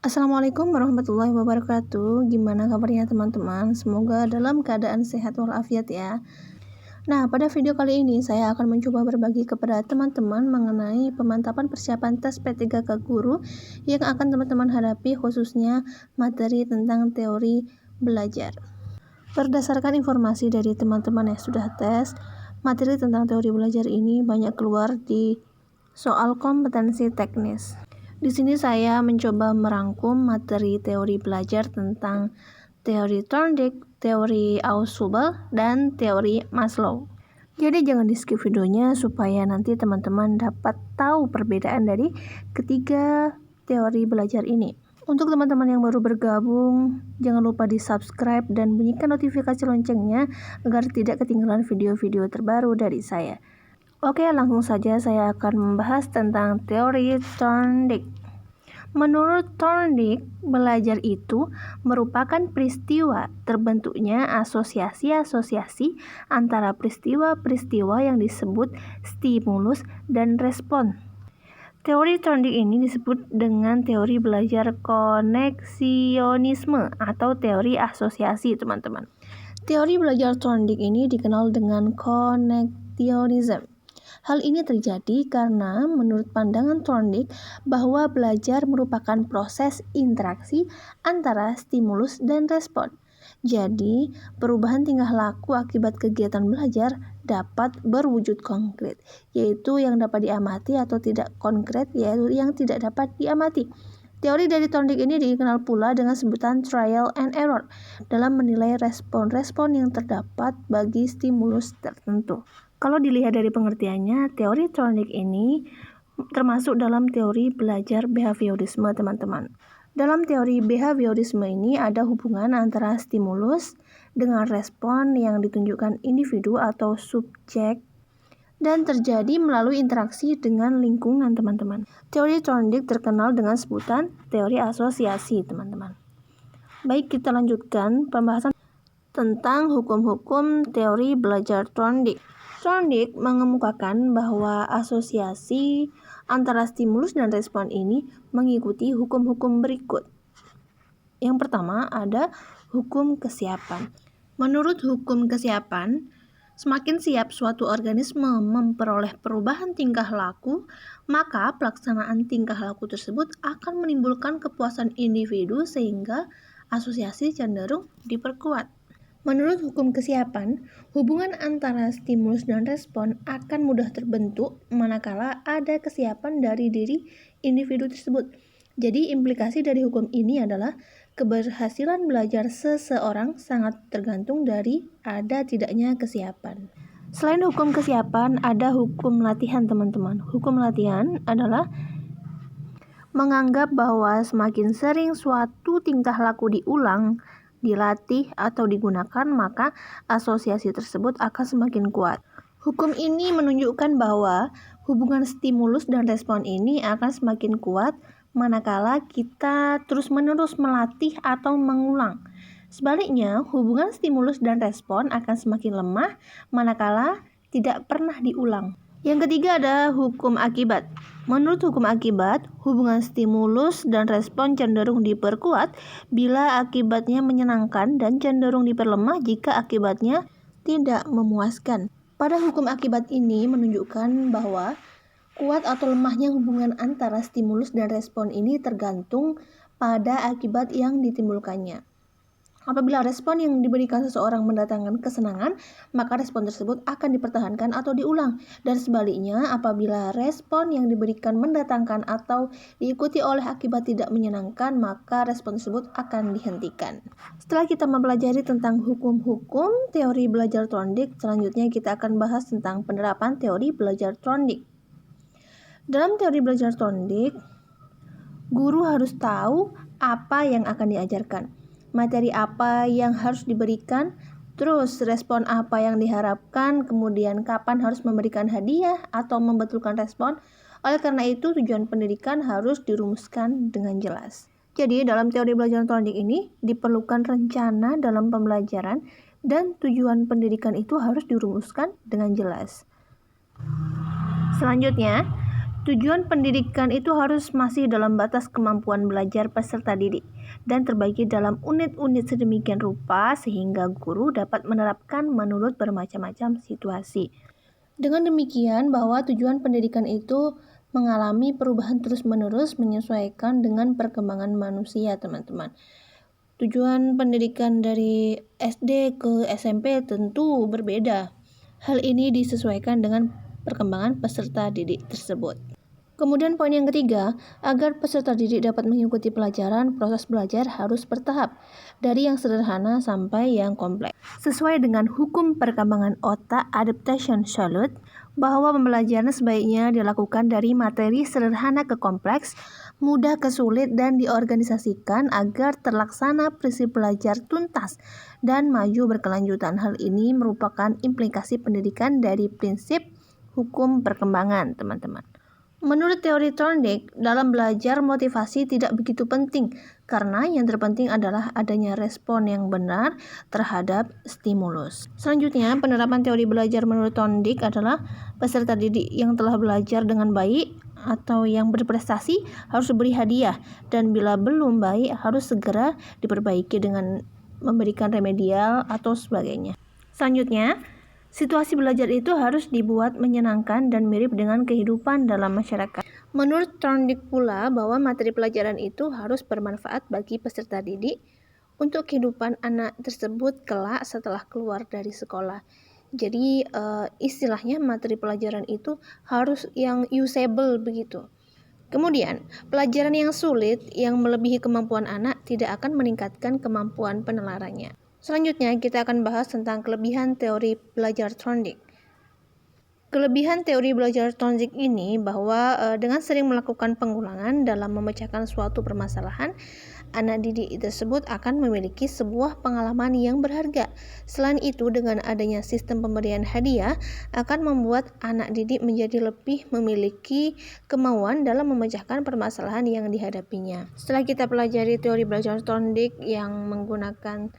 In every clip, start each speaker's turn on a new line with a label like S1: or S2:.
S1: Assalamualaikum warahmatullahi wabarakatuh. Gimana kabarnya teman-teman? Semoga dalam keadaan sehat walafiat ya. Nah, pada video kali ini saya akan mencoba berbagi kepada teman-teman mengenai pemantapan persiapan tes P3K Guru yang akan teman-teman hadapi, khususnya materi tentang teori belajar. Berdasarkan informasi dari teman-teman yang sudah tes, materi tentang teori belajar ini banyak keluar di soal kompetensi teknis. Di sini saya mencoba merangkum materi teori belajar tentang teori Thorndike, teori Ausubel, dan teori Maslow. Jadi jangan di skip videonya supaya nanti teman-teman dapat tahu perbedaan dari ketiga teori belajar ini. Untuk teman-teman yang baru bergabung, jangan lupa di subscribe dan bunyikan notifikasi loncengnya agar tidak ketinggalan video-video terbaru dari saya. Oke, langsung saja saya akan membahas tentang teori Thorndike. Menurut Thorndike, belajar itu merupakan peristiwa terbentuknya asosiasi-asosiasi antara peristiwa-peristiwa yang disebut stimulus dan respon. Teori Thorndike ini disebut dengan teori belajar koneksionisme atau teori asosiasi, teman-teman. Teori belajar Thorndike ini dikenal dengan koneksionisme. Hal ini terjadi karena menurut pandangan Thorndike bahwa belajar merupakan proses interaksi antara stimulus dan respon. Jadi, perubahan tingkah laku akibat kegiatan belajar dapat berwujud konkret, yaitu yang dapat diamati, atau tidak konkret, yaitu yang tidak dapat diamati. Teori dari Thorndike ini dikenal pula dengan sebutan trial and error dalam menilai respon-respon yang terdapat bagi stimulus tertentu. Kalau dilihat dari pengertiannya, teori Thorndike ini termasuk dalam teori belajar behaviorisme, teman-teman. Dalam teori behaviorisme ini ada hubungan antara stimulus dengan respon yang ditunjukkan individu atau subjek dan terjadi melalui interaksi dengan lingkungan, teman-teman. Teori Thorndike terkenal dengan sebutan teori asosiasi, teman-teman. Baik, kita lanjutkan pembahasan tentang hukum-hukum teori belajar Thorndike. Thorndike mengemukakan bahwa asosiasi antara stimulus dan respon ini mengikuti hukum-hukum berikut. Yang pertama ada hukum kesiapan. Menurut hukum kesiapan, semakin siap suatu organisme memperoleh perubahan tingkah laku, maka pelaksanaan tingkah laku tersebut akan menimbulkan kepuasan individu sehingga asosiasi cenderung diperkuat. Menurut hukum kesiapan, hubungan antara stimulus dan respon akan mudah terbentuk manakala ada kesiapan dari diri individu tersebut. Jadi implikasi dari hukum ini adalah keberhasilan belajar seseorang sangat tergantung dari ada tidaknya kesiapan. Selain hukum kesiapan, ada hukum latihan, teman-teman. Hukum latihan adalah menganggap bahwa semakin sering suatu tingkah laku diulang, dilatih, atau digunakan, maka asosiasi tersebut akan semakin kuat. Hukum ini menunjukkan bahwa hubungan stimulus dan respon ini akan semakin kuat manakala kita terus-menerus melatih atau mengulang. Sebaliknya, hubungan stimulus dan respon akan semakin lemah manakala tidak pernah diulang. Yang ketiga ada hukum akibat. Menurut hukum akibat, hubungan stimulus dan respon cenderung diperkuat bila akibatnya menyenangkan dan cenderung diperlemah jika akibatnya tidak memuaskan. Pada hukum akibat ini menunjukkan bahwa kuat atau lemahnya hubungan antara stimulus dan respon ini tergantung pada akibat yang ditimbulkannya. Apabila respon yang diberikan seseorang mendatangkan kesenangan, maka respon tersebut akan dipertahankan atau diulang. Dan sebaliknya, apabila respon yang diberikan mendatangkan atau diikuti oleh akibat tidak menyenangkan, maka respon tersebut akan dihentikan. Setelah kita mempelajari tentang hukum-hukum teori belajar Thorndike, selanjutnya kita akan bahas tentang penerapan teori belajar Thorndike. Dalam teori belajar Thorndike, guru harus tahu apa yang akan diajarkan, materi apa yang harus diberikan, terus respon apa yang diharapkan, kemudian kapan harus memberikan hadiah atau membetulkan respon. Oleh karena itu, tujuan pendidikan harus dirumuskan dengan jelas. Jadi, dalam teori belajar Thorndike ini diperlukan rencana dalam pembelajaran dan tujuan pendidikan itu harus dirumuskan dengan jelas. Selanjutnya, Tujuan pendidikan itu harus masih dalam batas kemampuan belajar peserta didik dan terbagi dalam unit-unit sedemikian rupa sehingga guru dapat menerapkan menurut bermacam-macam situasi. Dengan demikian bahwa tujuan pendidikan itu mengalami perubahan terus-menerus menyesuaikan dengan perkembangan manusia, teman-teman. Tujuan pendidikan dari SD ke SMP tentu berbeda. Hal ini disesuaikan dengan perkembangan peserta didik tersebut. Kemudian poin yang ketiga, agar peserta didik dapat mengikuti pelajaran, proses belajar harus bertahap, dari yang sederhana sampai yang kompleks. Sesuai dengan hukum perkembangan otak adaptation Charlotte, bahwa pembelajaran sebaiknya dilakukan dari materi sederhana ke kompleks, mudah ke sulit dan diorganisasikan agar terlaksana prinsip belajar tuntas dan maju berkelanjutan. Hal ini merupakan implikasi pendidikan dari prinsip hukum perkembangan, teman-teman. Menurut teori Thorndike, dalam belajar motivasi tidak begitu penting karena yang terpenting adalah adanya respon yang benar terhadap stimulus. Selanjutnya, penerapan teori belajar menurut Thorndike adalah peserta didik yang telah belajar dengan baik atau yang berprestasi harus diberi hadiah dan bila belum baik harus segera diperbaiki dengan memberikan remedial atau sebagainya. Selanjutnya, situasi belajar itu harus dibuat menyenangkan dan mirip dengan kehidupan dalam masyarakat. Menurut Thorndike pula bahwa materi pelajaran itu harus bermanfaat bagi peserta didik untuk kehidupan anak tersebut kelak setelah keluar dari sekolah. Jadi istilahnya materi pelajaran itu harus yang usable begitu. Kemudian, pelajaran yang sulit yang melebihi kemampuan anak tidak akan meningkatkan kemampuan penelarannya. Selanjutnya, kita akan bahas tentang kelebihan teori belajar Thorndike. Kelebihan teori belajar Thorndike ini bahwa dengan sering melakukan pengulangan dalam memecahkan suatu permasalahan, anak didik tersebut akan memiliki sebuah pengalaman yang berharga. Selain itu, dengan adanya sistem pemberian hadiah akan membuat anak didik menjadi lebih memiliki kemauan dalam memecahkan permasalahan yang dihadapinya. Setelah kita pelajari teori belajar Thorndike yang menggunakan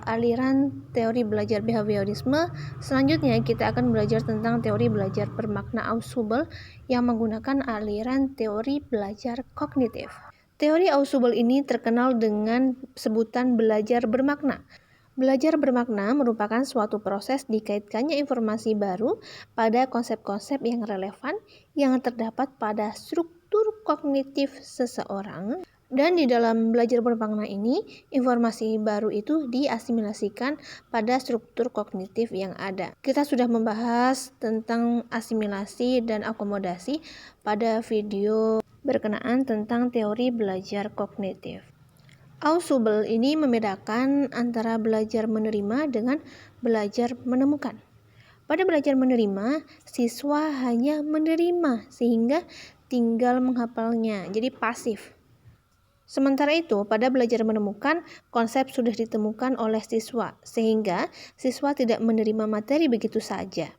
S1: aliran teori belajar behaviorisme, selanjutnya kita akan belajar tentang teori belajar bermakna Ausubel yang menggunakan aliran teori belajar kognitif. Teori Ausubel ini terkenal dengan sebutan belajar bermakna. Belajar bermakna merupakan suatu proses dikaitkannya informasi baru pada konsep-konsep yang relevan yang terdapat pada struktur kognitif seseorang. Dan di dalam belajar bermakna ini, informasi baru itu diasimilasikan pada struktur kognitif yang ada. Kita sudah membahas tentang asimilasi dan akomodasi pada video berkenaan tentang teori belajar kognitif. Ausubel ini membedakan antara belajar menerima dengan belajar menemukan. Pada belajar menerima, siswa hanya menerima sehingga tinggal menghafalnya, jadi pasif. Sementara itu, pada belajar menemukan, konsep sudah ditemukan oleh siswa, sehingga siswa tidak menerima materi begitu saja.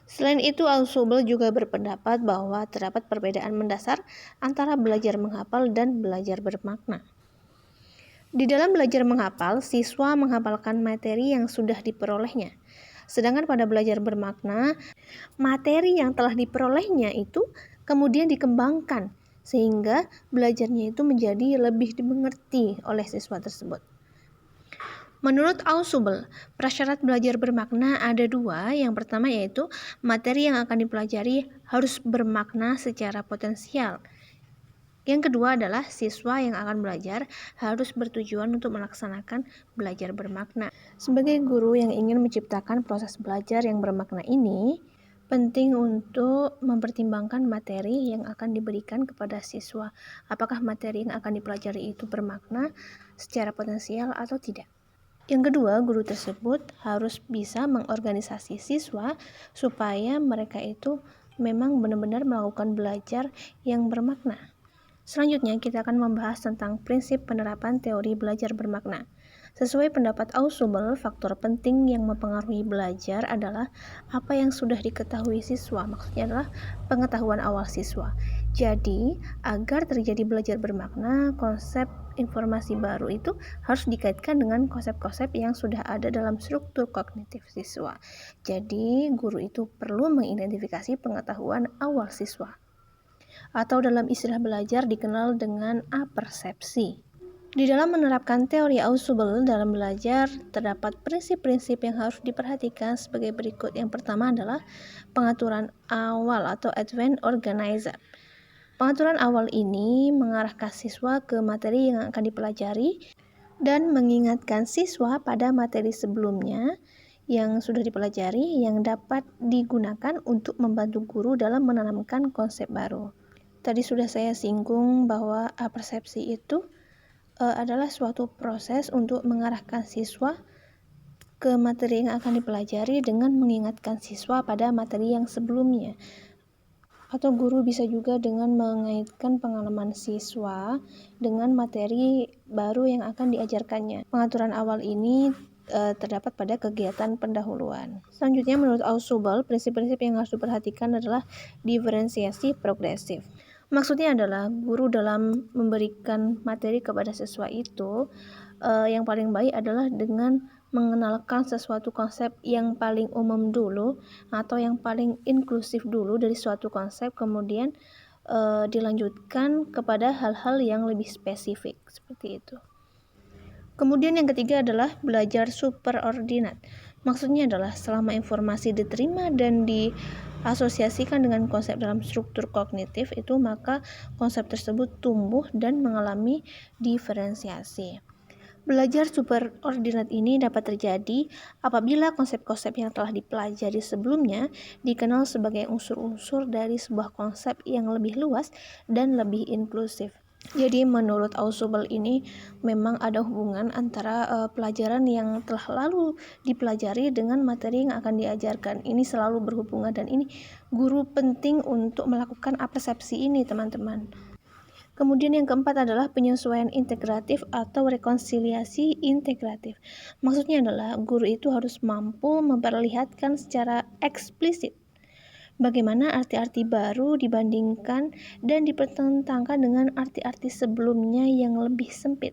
S1: Selain itu, Ausubel juga berpendapat bahwa terdapat perbedaan mendasar antara belajar menghafal dan belajar bermakna. Di dalam belajar menghafal, siswa menghafalkan materi yang sudah diperolehnya. Sedangkan pada belajar bermakna, materi yang telah diperolehnya itu kemudian dikembangkan, sehingga belajarnya itu menjadi lebih dimengerti oleh siswa tersebut. Menurut Ausubel, prasyarat belajar bermakna ada dua. Yang pertama yaitu materi yang akan dipelajari harus bermakna secara potensial. Yang kedua adalah siswa yang akan belajar harus bertujuan untuk melaksanakan belajar bermakna. Sebagai guru yang ingin menciptakan proses belajar yang bermakna ini, penting untuk mempertimbangkan materi yang akan diberikan kepada siswa. Apakah materi yang akan dipelajari itu bermakna secara potensial atau tidak? Yang kedua, guru tersebut harus bisa mengorganisasi siswa supaya mereka itu memang benar-benar melakukan belajar yang bermakna. Selanjutnya, kita akan membahas tentang prinsip penerapan teori belajar bermakna. Sesuai pendapat Ausubel, faktor penting yang mempengaruhi belajar adalah apa yang sudah diketahui siswa, maksudnya adalah pengetahuan awal siswa. Jadi, agar terjadi belajar bermakna, konsep informasi baru itu harus dikaitkan dengan konsep-konsep yang sudah ada dalam struktur kognitif siswa. Jadi, guru itu perlu mengidentifikasi pengetahuan awal siswa. atau dalam istilah belajar dikenal dengan apersepsi. Di dalam menerapkan teori Ausubel dalam belajar, terdapat prinsip-prinsip yang harus diperhatikan sebagai berikut. Yang pertama adalah pengaturan awal atau advent organizer. Pengaturan awal ini mengarahkan siswa ke materi yang akan dipelajari dan mengingatkan siswa pada materi sebelumnya yang sudah dipelajari yang dapat digunakan untuk membantu guru dalam menanamkan konsep baru. Tadi sudah saya singgung bahwa apersepsi itu adalah suatu proses untuk mengarahkan siswa ke materi yang akan dipelajari dengan mengingatkan siswa pada materi yang sebelumnya. Atau guru bisa juga dengan mengaitkan pengalaman siswa dengan materi baru yang akan diajarkannya. Pengaturan awal ini terdapat pada kegiatan pendahuluan. Selanjutnya, menurut Ausubel, prinsip-prinsip yang harus diperhatikan adalah diferensiasi progresif. Maksudnya adalah guru dalam memberikan materi kepada siswa itu yang paling baik adalah dengan mengenalkan sesuatu konsep yang paling umum dulu atau yang paling inklusif dulu dari suatu konsep, kemudian dilanjutkan kepada hal-hal yang lebih spesifik seperti itu. Kemudian yang ketiga adalah belajar superordinat. Maksudnya adalah selama informasi diterima dan diasosiasikan dengan konsep dalam struktur kognitif itu, maka konsep tersebut tumbuh dan mengalami diferensiasi. Belajar superordinat ini dapat terjadi apabila konsep-konsep yang telah dipelajari sebelumnya dikenal sebagai unsur-unsur dari sebuah konsep yang lebih luas dan lebih inklusif. Jadi menurut Ausubel ini memang ada hubungan antara pelajaran yang telah lalu dipelajari dengan materi yang akan diajarkan. Ini selalu berhubungan dan ini guru penting untuk melakukan apersepsi ini, teman-teman. Kemudian yang keempat adalah penyesuaian integratif atau rekonsiliasi integratif. Maksudnya adalah guru itu harus mampu memperlihatkan secara eksplisit bagaimana arti-arti baru dibandingkan dan dipertentangkan dengan arti-arti sebelumnya yang lebih sempit,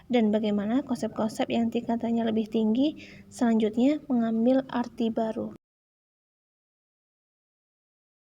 S1: dan bagaimana konsep-konsep yang tingkatannya lebih tinggi selanjutnya mengambil arti baru.